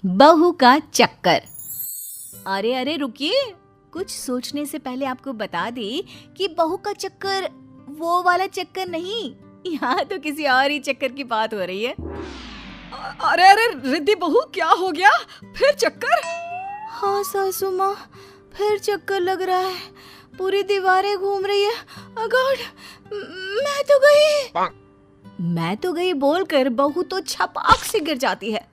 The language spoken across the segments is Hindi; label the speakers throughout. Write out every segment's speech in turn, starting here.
Speaker 1: बहू का चक्कर। अरे अरे रुकिए, कुछ सोचने से पहले आपको बता दे कि बहू का चक्कर वो वाला चक्कर नहीं, यहाँ तो किसी और ही चक्कर की बात हो रही है।
Speaker 2: अरे अरे रिद्धि बहू, क्या हो गया? फिर चक्कर?
Speaker 1: हाँ सासू माँ, फिर चक्कर लग रहा है, पूरी दीवारें घूम रही है। गॉड, मैं तो गई बोलकर बहू तो छपाक से गिर जाती है।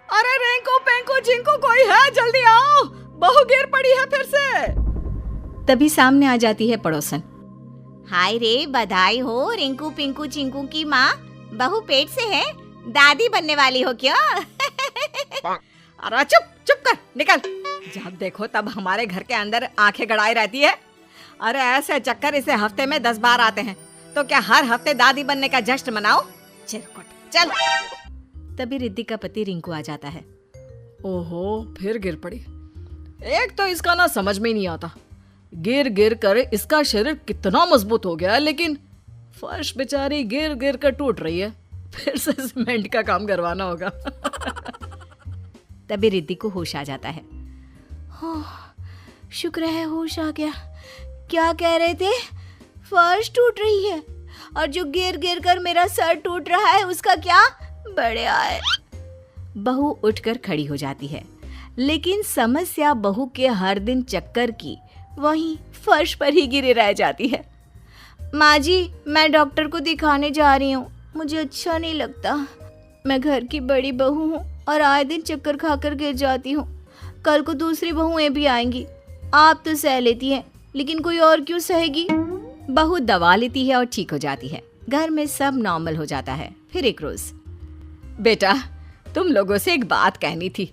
Speaker 2: अरे रेंको पेंको जिंको कोई है, जल्दी आओ, बहू गिर पड़ी है फिर से।
Speaker 1: तभी सामने आ जाती है पड़ोसन। हाय रे, बधाई हो रिंकू पिंकू चिंकू की माँ, बहू पेट से है, दादी बनने वाली हो क्या?
Speaker 2: अरे चुप चुप कर, निकल। जब देखो तब हमारे घर के अंदर आंखें गड़ाई रहती है। अरे ऐसे चक्कर इसे हफ्ते में 10 बार आते हैं, तो क्या हर हफ्ते दादी बनने का जश्न मनाओ? चल। तभी रिद्धि का पति रिंकू आ जाता है। ओहो, फिर गिर पड़ी। एक तो इसका ना समझ में नहीं आता, गिर गिर कर इसका शरीर कितना मजबूत हो गया है, लेकिन फर्श बेचारी गिर गिर कर टूट रही है। फिर से सीमेंट का काम करवाना होगा।
Speaker 1: तभी रिद्धि को होश आ जाता है। शुक्र है होश आ गया। क्या कह रहे थे? फर्श टूट रही है और जो गिर गिर कर मेरा सर टूट रहा है उसका क्या? बढ़िया है। बहू उठकर खड़ी हो जाती है, लेकिन समस्या बहू के हर दिन चक्कर की वहीं फर्श पर ही गिरे रह जाती है। माँ जी, मैं डॉक्टर को दिखाने जा रही हूँ, मुझे अच्छा नहीं लगता। मैं घर की बड़ी बहू हूँ और आए दिन चक्कर खाकर गिर जाती हूँ। कल को दूसरी बहुएं भी आएंगी। आप तो सह लेती हैं, लेकिन कोई और क्यों सहेगी? बहू दवा लेती है और ठीक हो जाती है। घर में सब नॉर्मल हो जाता है। फिर एक रोज,
Speaker 2: बेटा, तुम लोगों से एक बात कहनी थी।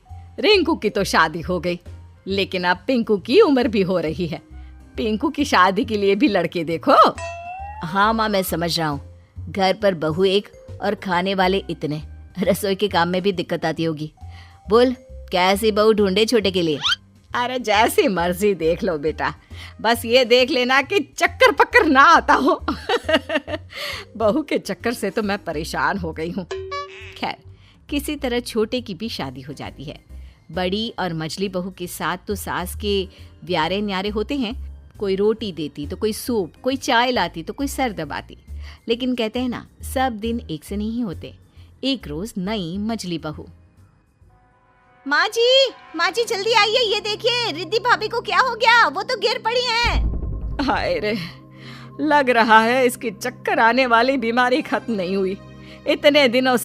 Speaker 2: रिंकू की तो शादी हो गई, लेकिन अब पिंकू की उम्र भी हो रही है। पिंकू की शादी के लिए भी लड़के देखो।
Speaker 1: हाँ माँ, मैं समझ रहा हूँ। घर पर बहू एक और खाने वाले इतने, रसोई के काम में भी दिक्कत आती होगी। बोल, कैसी बहू ढूंढे छोटे के लिए?
Speaker 2: अरे जैसी मर्जी देख लो बेटा, बस ये देख लेना कि चक्कर पक्कर ना आता हो। बहू के चक्कर से तो मैं परेशान हो गई हूँ।
Speaker 1: खैर, किसी तरह छोटे की भी शादी हो जाती है। बड़ी और मझली बहू के साथ तो सास के व्यारे न्यारे होते हैं। कोई रोटी देती तो कोई सूप, कोई चाय लाती तो कोई सर दबाती। लेकिन कहते हैं ना, सब दिन एक से नहीं होते। एक रोज नई मझली बहू, माँ जी जल्दी आइए, ये देखिए रिद्धि भाभी को क्या हो गया, वो तो गिर पड़ी हैं।
Speaker 2: हाय रे, लग रहा है इसकी चक्कर आने वाली बीमारी खत्म नहीं हुई। इतने दिनों